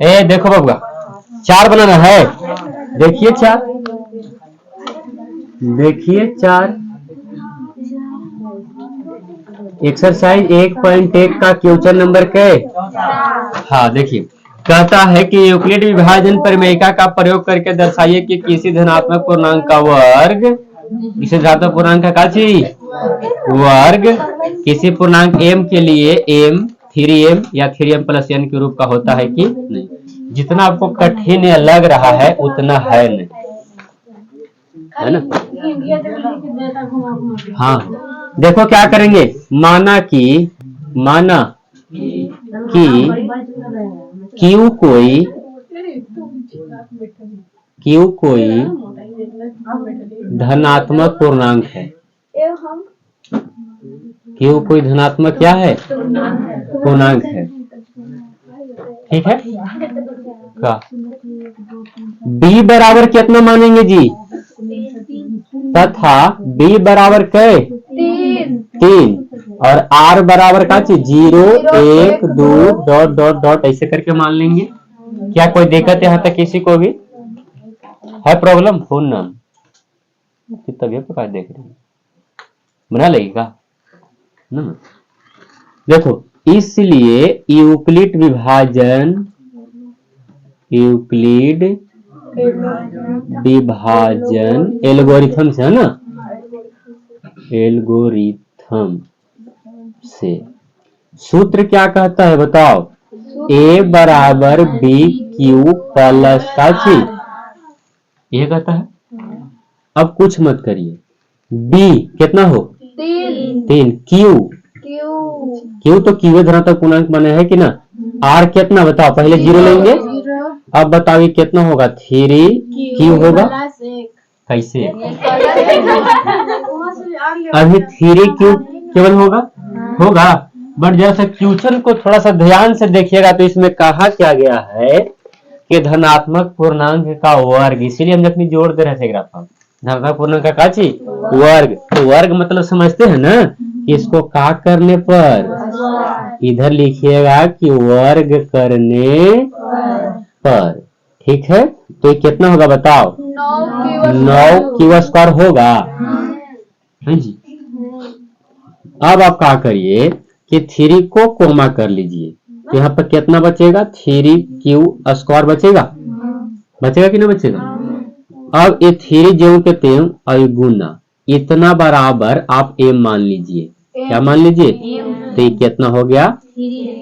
ए देखो बबुआ, 4 बनाना है। देखिए 4, देखिए 4। एक्सरसाइज 1.1 का क्वेश्चन नंबर क्या है? हाँ देखिए, कहता है कि यूक्लिड विभाजन परिमेयिका का प्रयोग करके दर्शाइए कि किसी धनात्मक पूर्णांक का वर्ग, किसी धनात्मक पूर्णांक का वर्ग किसी पूर्णांक m के लिए m 3m या 3m प्लस n के रूप का होता है कि नहीं। जितना आपको कठिन लग रहा है उतना है नहीं, है ना। हाँ देखो क्या करेंगे, माना कि Q कोई धनात्मक पूर्णांक है। Q कोई धनात्मक क्या है? पूर्णांक है। ठीक है। का B बराबर कितना मानेंगे जी? तथा B बराबर कै? 3 और R बराबर का चीज 0 1 2 डॉट डॉट डॉट ऐसे करके मान लेंगे। क्या कोई दिक्कत यहाँ तक किसी को भी है प्रॉब्लम? फोन नाम तबियत प्रकार देख रहे हैं, बना लगेगा ना। देखो इसलिए यूक्लिड विभाजन एल्गोरिथम से, है ना, एल्गोरिथम से सूत्र क्या कहता है बताओ? A बराबर B Q प्लस का चीज ये कहता है। अब कुछ मत करिए, B कितना हो? 3। Q तो Q धनात्मक पूर्णांक माने है कि ना। R कितना बताओ? पहले 0 लेंगे। अब बताओ ये कितना होगा? 3Q होगा। कैसे? अभी 3Q केवल होगा बट जैसे क्वेश्चन को थोड़ा सा ध्यान से देखिएगा तो इसमें कहा क्या गया है कि धनात्मक पूर्णांक का वर्ग, इसीलिए हम अपनी जोड़ दे रहे थे ग्राफ में। धनात्मक पूर्णांक का काची वर्ग, तो वर्ग मतलब समझते हैं ना कि इसको का करने पर इधर लिखिएगा कि वर्ग करने पर। ठीक है, तो ये कितना होगा बताओ? 9Q स्क्वायर होगा। है जी। अब आप क्या करिए कि 3 को कोमा कर लीजिए, तो यहाँ पर कितना बचेगा? 3Q स्क्वायर बचेगा कि नहीं बचेगा? अब ये 3 ज्यों के त्यों और गुना इतना बराबर आप m मान लीजिए। क्या मान लीजिए? तो ये कितना हो गया?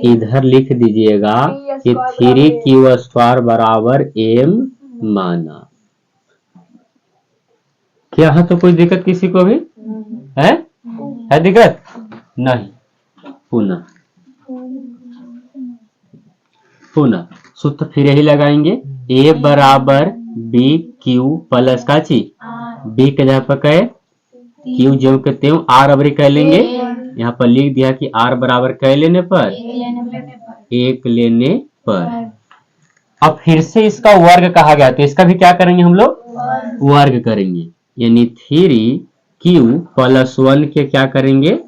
इधर लिख दीजिएगा कि 3Q स्क्वायर बराबर m माना। क्या है तो कोई दिक्कत किसी को भी है दिक्कत नहीं। पुनः सूत्र फिर यही लगाएंगे, A बराबर B Q प्लस का ची B के जगह पर कहे Q जो कहते हो R अबरी कह लेंगे। यहाँ पर लिख दिया कि R बराबर कह लेने पर 1 लेने पर। अब फिर से इसका वर्ग कहा गया तो इसका भी क्या करेंगे हम लोग? वर्ग करेंगे, यानी 3Q प्लस 1 के क्या करेंगे?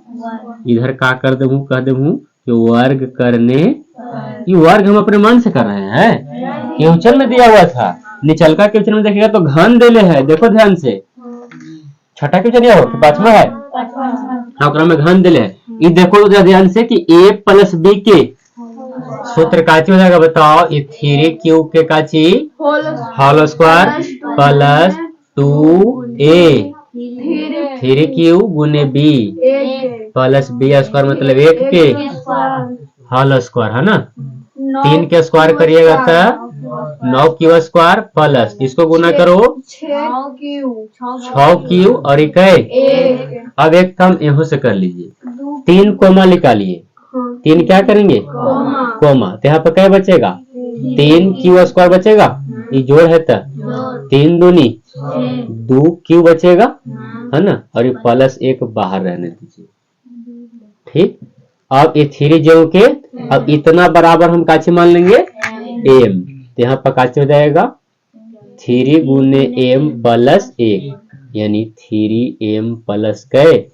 इधर का कर दूं कह दूं कि वर्ग करने। ये वर्ग हम अपने मन से कर रहे हैं, क्वेश्चन में दिया हुआ था। निचल का क्वेश्चन में देखिएगा तो घन देले है, देखो ध्यान से। छठा क्वेश्चन ये हो कि पांचवा है? हाँ में घन देले है। ये देखो ध्यान से कि A प्लस B के सूत्र काची हो जाएगा बताओ? ये 3Q के काची whole square plus 2A 3Q गुने B प्लस B स्क्वायर मतलब 1 के होल स्क्वायर, है ना। 3 के स्क्वायर करिएगा तो 9Q स्क्वायर प्लस इसको गुना करो 6Q और 1। अब एक काम यहाँ से कर लीजिए, 3 कोमा निकालिए। 3 क्या करेंगे? कोमा। तो यहाँ पर क्या बचेगा? 3Q स्क्वायर बचेगा, ये जोड़ है तो 3 दूनी 2Q बचेगा, है ना, और ये प्लस 1 बाहर रहने दीजिए। ठीक, अब ये 3 जो के अब इतना बराबर हम काची मान लेंगे? m। तो यहाँ पर काची हो जाएगा 3 गुने m प्लस 1 यानी 3m प्लस 1।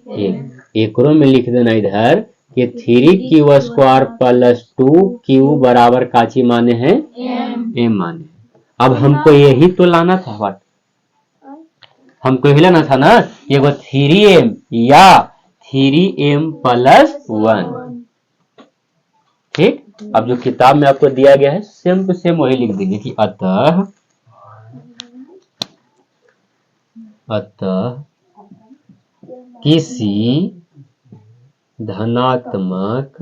एक में लिख देना इधर कि 3q² प्लस 2q बराबर काची माने हैं m माने। अब हमको यही तो लाना था, व्हाट हमको यही लाना था ना, ये 3m या 3m प्लस 1। ठीक, अब जो किताब में आपको दिया गया है सेम टू सेम वही लिख देंगे कि अतः किसी धनात्मक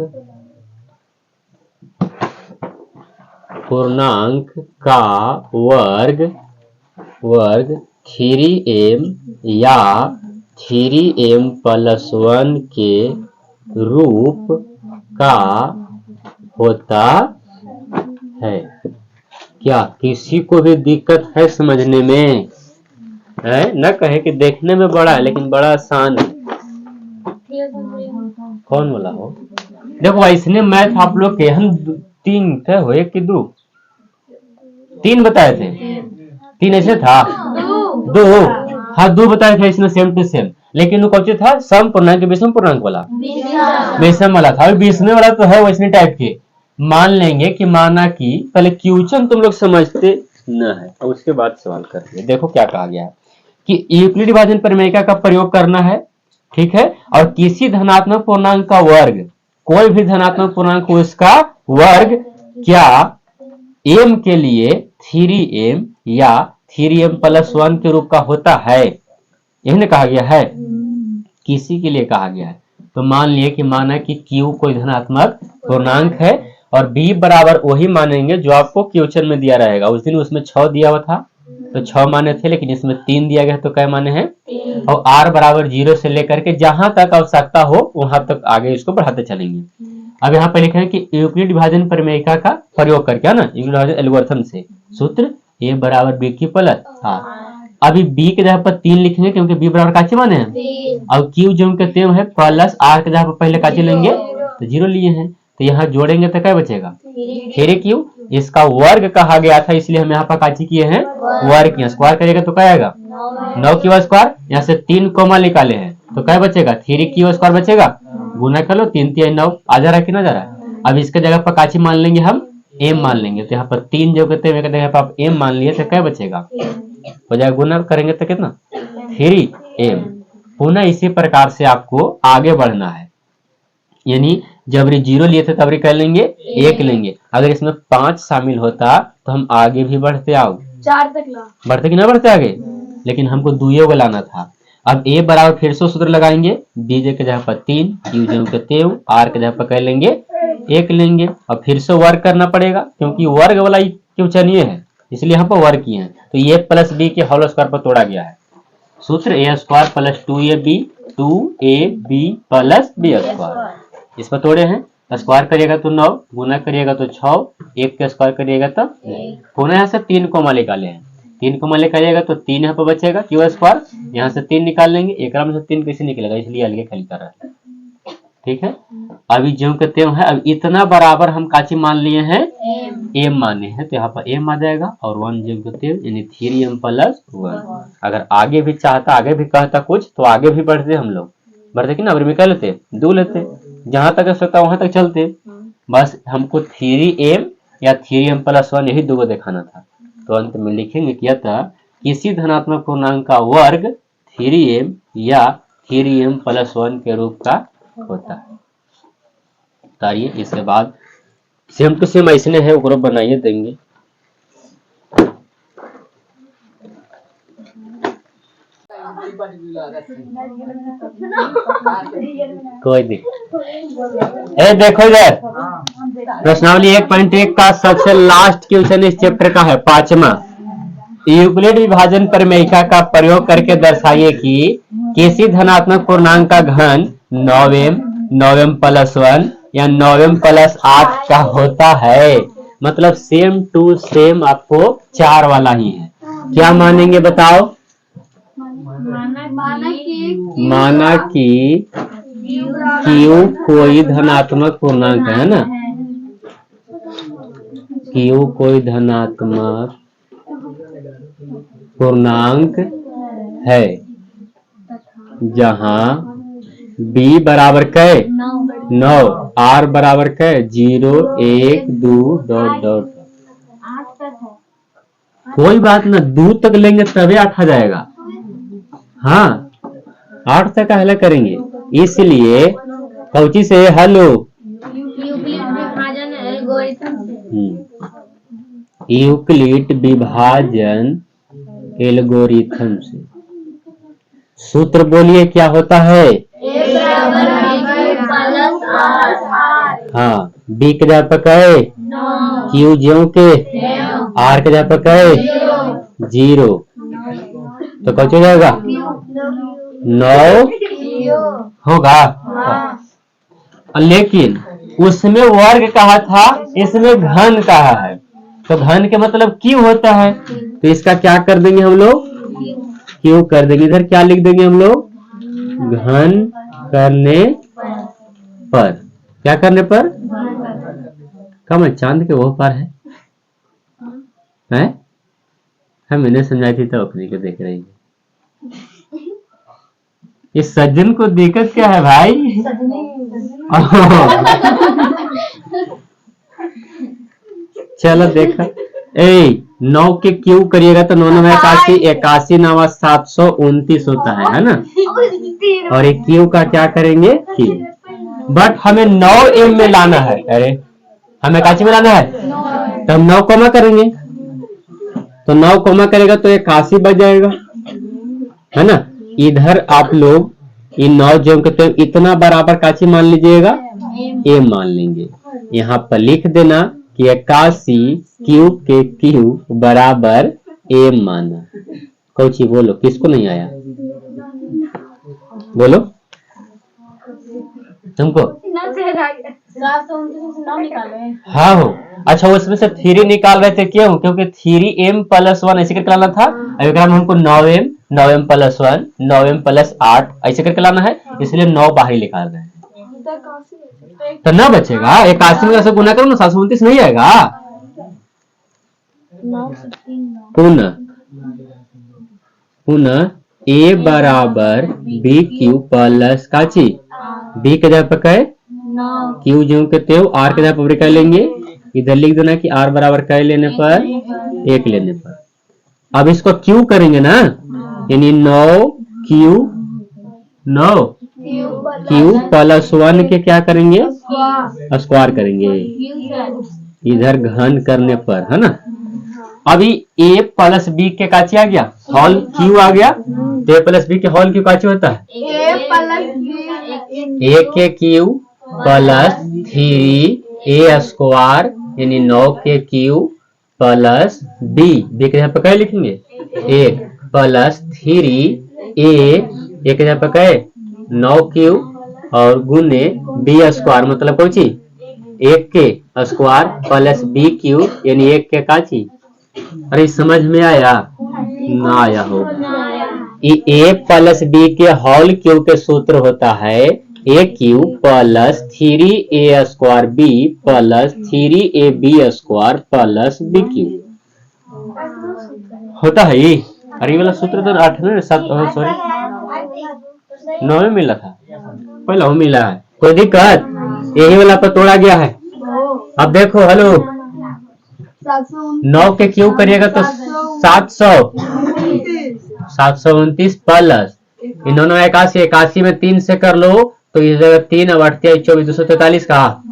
पूर्णांक का वर्ग 3m या 3m प्लस 1 के रूप का होता है। क्या किसी को भी दिक्कत है समझने में? है न कहे कि देखने में बड़ा है लेकिन बड़ा आसान है। कौन बोला हो? देखो इसने मैथ आप लोग के हम 3 थे हो, 1 कि 2 3 बताए थे, 3 ऐसे था 2, हाँ 2 बताए थे इसने सेम टू सेम, लेकिन वो कौन था सम पूर्णांक विषम पूर्णांक वाला, विषम वाला था। 20वें वाला तो है वैसे टाइप के। मान लेंगे कि माना कि पहले क्वेश्चन तुम लोग समझते न है और उसके बाद सवाल करते। देखो क्या कहा गया है कि यूक्लिड विभाजन प्रमेय का प्रयोग करना है, ठीक है, और किसी धनात्मक पूर्णांक का वर्ग, कोई भी धनात्मक पूर्णांक हो इसका वर्ग क्या m के लिए 3m या 3m प्लस 1 के रूप का होता है, यही कहा गया है, किसी के लिए कहा गया है। तो मान लिए कि माना कि q कोई धनात्मक पूर्णांक है और b बराबर वही मानेंगे जो आपको क्वेश्चन में दिया रहेगा। उस दिन उसमें 6 दिया हुआ था तो 6 माने थे, लेकिन इसमें 3 दिया गया तो क्या माने हैं, और r बराबर 0 से लेकर के जहां तक आवश्यकता हो वहां तक आगे इसको बढ़ाते चलेंगे। अब यहाँ पे लिखे हैं कि यूक्लिड विभाजन प्रमेयिका का प्रयोग करके, है ना, यूक्लिड विभाजन एल्गोरिथम से सूत्र a बराबर b की प्लस r। अभी b के जगह पर 3 लिखेंगे क्योंकि b बराबर काची माने हैं, और q जो कहते हैं प्लस r के जगह पर पहले काची लेंगे तो 0 लिए हैं, तो यहाँ जोड़ेंगे तो क्या बचेगा 3q। इसका वर्ग कहा गया था इसलिए हम यहाँ पर काची किए हैं वर्ग किया, स्क्वायर करेगा तो क्या आएगा 9q²। यहाँ से 3 कोमा निकाले हैं तो क्या बचेगा 3q² बचेगा, गुना कर लो 3 3 9 आ जा रहा है कि ना जा रहा है। अब इसके जगह पर काची मान लेंगे हम m मान लेंगे, तो यहाँ पर 3 जो कहते हैं जगह पर आप m मान लिए तो क्या बचेगा, हो जाएगा गुना करेंगे तो कितना 3m। पुनः इसी प्रकार से आपको आगे बढ़ना है, यानी जबरी 0 लिए थे तबरी कर लेंगे 1 लेंगे। अगर इसमें 5 शामिल होता तो हम आगे भी बढ़ते, आओ 4 तक ला बढ़ते कि ना बढ़ते आगे, लेकिन हमको 2 को लाना था। अब a बराबर फिर से सूत्र लगाएंगे, b के जगह पर 3, q जो कहते हैं r के जगह पर कर लेंगे 1 लेंगे, और फिर से वर्ग करना पड़ेगा क्योंकि वर्ग वाला क्वेश्चन ये है इसलिए यहाँ पर वर्ग किए हैं। तो ये प्लस b के होल स्क्वायर पर तोड़ा गया है सूत्र a² plus 2ab plus b²। इस पर तोड़े हैं, स्क्वायर करिएगा तो 9, गुना करिएगा तो 6, 1 का स्क्वायर करिएगा तो पुनः यहाँ से 3 कोमा निकाले हैं, 3 कोमा निकालिएगा तो 3 यहाँ पर बचेगा q², यहाँ से 3 निकाल लेंगे, एक में से 3 कैसे निकलेगा इसलिए अलग खाली कर रहा है। ठीक है, अभी जो कहते हैं अब इतना बराबर हम काची मान लिए हैं m माने हैं, तो यहाँ पर m आ जाएगा और 1 जो कहते हैं यानी 3m प्लस 1। अगर आगे भी चाहता आगे भी कहता कुछ तो आगे भी बढ़ते हम लोग, बढ़ते कि ना, अभी क्या लेते 2 लेते, जहां तक आवश्यकता वहां तक चलते। बस हमको 3m या 3m प्लस 1 यही 2 को दिखाना था। तो अंत में लिखेंगे कि अतः किसी धनात्मक पूर्णांक का वर्ग 3m या 3m प्लस 1 के रूप का होता है। तारिए इसके बाद सेम टू सेम ऐसने है ग्रुप बनाइए देंगे। कोई नहीं, ए देखो इधर प्रश्नावली 1.1 का सबसे लास्ट क्वेश्चन इस चैप्टर का है 5वां। यूक्लिड विभाजन प्रमेयिका का प्रयोग करके दर्शाइए कि किसी धनात्मक पूर्णांक का घन 9m प्लस 1 या 9m प्लस 8 का होता है। मतलब सेम टू सेम आपको 4 वाला ही है। क्या मानेंगे बताओ? माना कि Q कोई धनात्मक पूर्णांक है ना, Q कोई धनात्मक पूर्णांक है जहां B बराबर कै 9, R बराबर कै 0 1 2 डॉट डॉट। कोई बात ना, 2 तक लेंगे तभी 8 आ जाएगा। हाँ 8 तक हल करेंगे, इसलिए कौची से हलो यूक्लिड विभाजन एल्गोरिथम से। सूत्र बोलिए क्या होता है? हाँ B के अध्यापक है Q ज्यों के, R के अध्यापक है 0, तो कौन हो जाएगा 9 होगा। लेकिन उसमें वर्ग कहा था, इसमें घन कहा है, तो घन के मतलब Q होता है, तो इसका क्या कर देंगे हम लोग Q कर देंगे। इधर क्या लिख देंगे हम लोग? घन करने पर। क्या करने पर? कम चांद के वो पर है? हम इन्हें समझाई थी तो अपनी को देख रही है। इस सज्जन को दिक्कत क्या है भाई? चलो देखा 9 के क्यू करिएगा तो 9 9 81, 81 9 729 होता है ना। और एक क्यू का क्या करेंगे क्यू, बट हमें 9m में लाना है। अरे हमें काची में लाना है, तो हम 9 कोमा करेंगे, तो 9 कोमा करेगा तो 81 बच जाएगा, है ना। इधर आप लोग इन 9 जो कहते हैं इतना बराबर काची मान लीजिएगा m मान लेंगे। यहाँ पर लिख देना कि 81 क्यू के क्यू बराबर m माना। कौची बोलो, किसको नहीं आया बोलो तुमको? हाँ हो अच्छा, उसमें से 3 निकाल रहे थे क्यों? क्योंकि 3m + 1 ऐसे करके लाना था। अब हमको 9m 9m + 1 9m + 8 ऐसे करके लाना है, इसलिए 9 बाहर निकाल रहे हैं, तो 9 बचेगा। 81 में से गुना करो ना, 729 नहीं आएगा। पुनः a बराबर BQ प्लस काची, B के अध्यापक है Q जो कहते हो, R के अध्यापक क्या लेंगे, इधर लिख देना कि R बराबर क्या लेने पर 1 लेने पर। अब इसको Q करेंगे ना, यानी 9Q + 1 के क्या करेंगे स्क्वायर करेंगे, इधर घन करने पर, है ना। अभी a + b के काची आ गया, होल q आ गया, तो a + b के होल q काची होता है a के q + 3a², यानी 9 के q + b के यहाँ पे क्या लिखेंगे 1 + 3a के यहाँ पे क्या 9q और गुने b² मतलब कौन सी 1 के स्क्वायर + bq यानी 1 के काची। अरे समझ में आया ना आया हो? a + b के होल क्यू के सूत्र होता है aq + 3a² b + 3ab² + bq होता है ये। अरे वाला सूत्र तो 8 में 7 सॉरी 9 में मिला था, पहला वो मिला है, कोई दिक्कत? यही वाला पर तोड़ा गया है। अब देखो हेलो 9 के क्यू करिएगा तो 729 प्लस 81 में 3 से कर लो तो इस जगह 3 अब 8 24 243 का,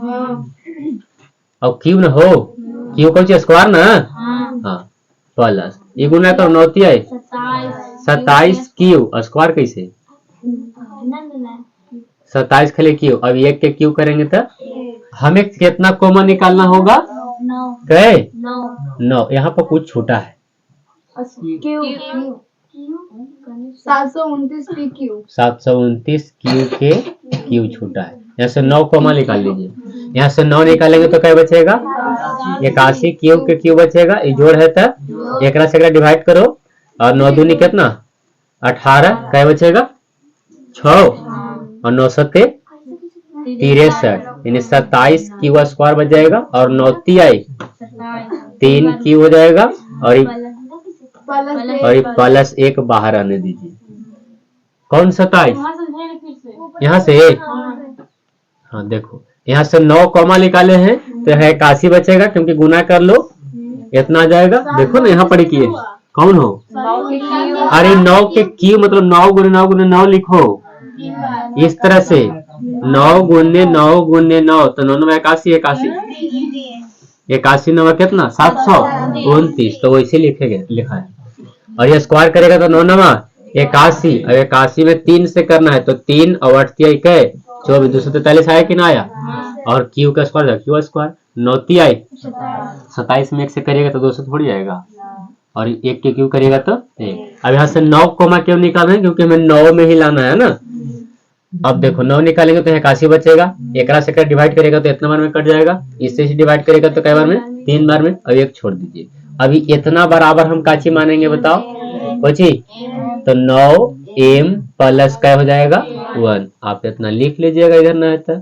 और क्यू न हो क्यू कौन सी स्क्वायर ना, हाँ प्लस ये गुना करो 9 27 क्यू स्क्वायर कैसे 27 खाली क्यू। अब 1 के क्यू करेंगे तो हमें कितना कॉमन निकालना होगा 9। यहाँ पर कुछ छोटा है 729 क्यू के क्यू छोटा है, यहाँ से 9 कॉमन निकाल लीजिए। यहाँ से 9 निकालेंगे तो क्या बचेगा 81 क्यू के क्यू बचेगा, ये जोड़ है तो एक से डिवाइड करो और 9 दूनी कितना 18 क्या बचेगा 6 और 9 7 63 यानी 27 क्यू स्क्वायर बच जाएगा और 9 3 क्यू हो जाएगा और +1 बाहर आने दीजिए। कौन 27 यहाँ से हाँ देखो, यहाँ से 9 कॉमा निकाले हैं तो है 81 बचेगा, क्योंकि गुना कर लो इतना आ जाएगा। देखो ना यहाँ पर किए कौन हो, अरे 9 के क्यू मतलब 9 गुने 9 गुने 9 लिखो इस तरह से, 9 गुने 9 गुने 9 तो 9 में 81, 81 9 कितना 729, तो वैसे लिखा है। और ये स्क्वायर करेगा तो 9 9 81, और 81 में 3 से करना है तो 3 और 8 24, 243 आया कि ना आया। और क्यू का स्क्वायर क्यू स्क्वायर 9 आई, 27 में 1 से करिएगा तो 200 थोड़ी आएगा, और 1 के क्यू करिएगा तो 1। अब यहाँ से 9 कोमा क्यों निकाल रहे हैं, क्योंकि हमें 9 में ही लाना है ना। अब देखो 9 निकालेंगे तो 81 बचेगा, एक से डिवाइड करेगा तो इतना बार में कट जाएगा, इससे डिवाइड करेगा तो कई बार में 3 बार में, अब 1 छोड़ दीजिए। अभी इतना बराबर हम काची मानेंगे बताओ कोची, तो 9m प्लस क्या हो जाएगा 1। आप इतना लिख लीजिएगा इधर ना तो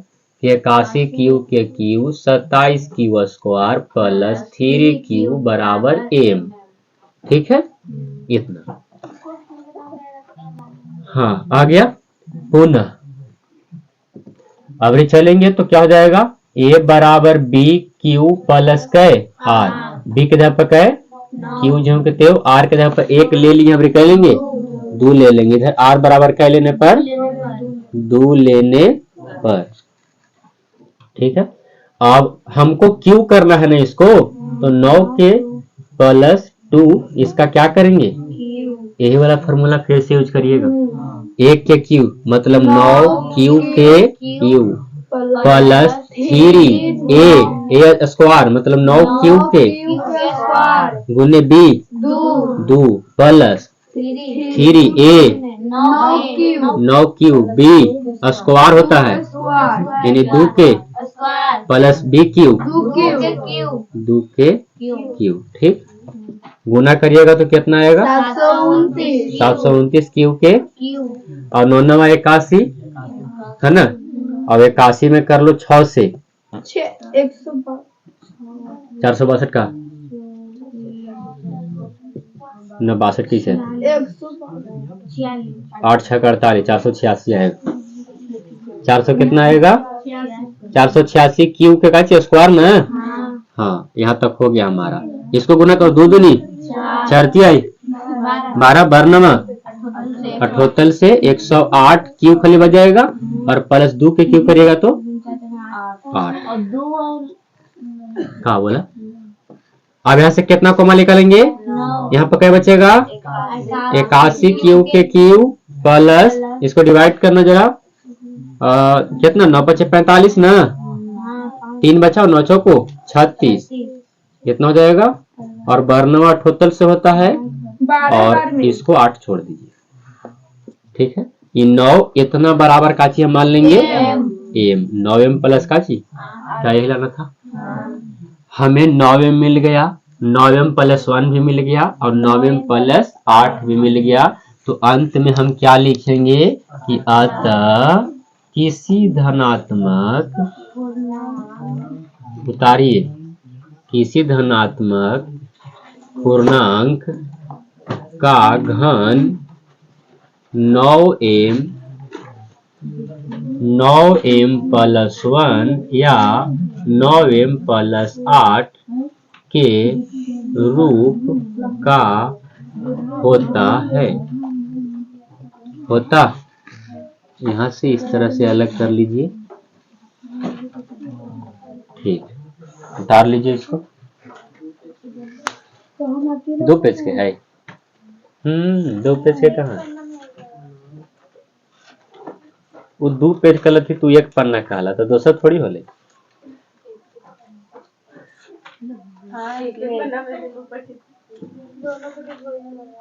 81 क्यू के Q 27 Q square plus 3q बराबर m। ठीक है इतना, हाँ आ गया। पुनः अभी चलेंगे तो क्या हो जाएगा, a बराबर b क्यू प्लस कै r, b के जगह पर कै क्यू जो कहते हो, r के जगह पर 1 ले लिए, अभी कह लेंगे 2 ले लेंगे, इधर r बराबर कै लेने पर 2 लेने पर। ठीक है, अब हमको क्यू करना है ना इसको, तो 9 के प्लस 2 इसका क्या करेंगे, यही वाला फॉर्मूला फिर से यूज करिएगा। 1 के क्यू मतलब 9 क्यू के क्यू प्लस 3 ए स्क्वायर मतलब 9 क्यू के गुने बी 2 प्लस 3 ए 9 क्यू बी स्क्वायर होता है, यानी 2 के प्लस बी क्यू 2 के क्यू। ठीक, गुना करिएगा तो कितना आएगा 729 क्यू के, और 9 9 81 है ना। अब 81 में कर लो 6 से 462 का न 62 किसे 8 6 48 486 आएगा। 400 कितना आएगा 486 क्यू के का स्क्वायर ना। हाँ यहाँ तक हो गया हमारा, इसको गुना करो 2 दूनी 4 आई 12 12 78 से 108 क्यू खाली बच जाएगा, और प्लस 2 के क्यू करिएगा तो 8। कहा बोला, अब यहाँ से कितना कोमा निकालेंगे, यहाँ पर क्या बचेगा 81 क्यू के क्यू प्लस, इसको डिवाइड करना जरा, कितना 9 बचे 45 ना, 3 बचा 9 चौको 36, कितना हो जाएगा, और 92 78 से होता है, और इसको 8 छोड़ दीजिए। ठीक है, ये 9 इतना बराबर काची हम मान लेंगे m, 9m प्लस काची क्या यही लाना था, हमें 9m मिल गया, 9m प्लस 1 भी मिल गया, और 9m प्लस 8 भी मिल गया। तो अंत में हम क्या लिखेंगे कि अतः किसी धनात्मक, उतारिए, किसी धनात्मक पूर्णांक का घन 9m प्लस 1 या 9m प्लस 8 के रूप का होता है। यहाँ से इस तरह से अलग कर लीजिए। ठीक, उतार लीजिए इसको, 2 पेज के है 2 पेज के कहाँ, वो 2 पेज कल थी, तू 1 पन्ना कहला तो दोसर थोड़ी होले। हाँ,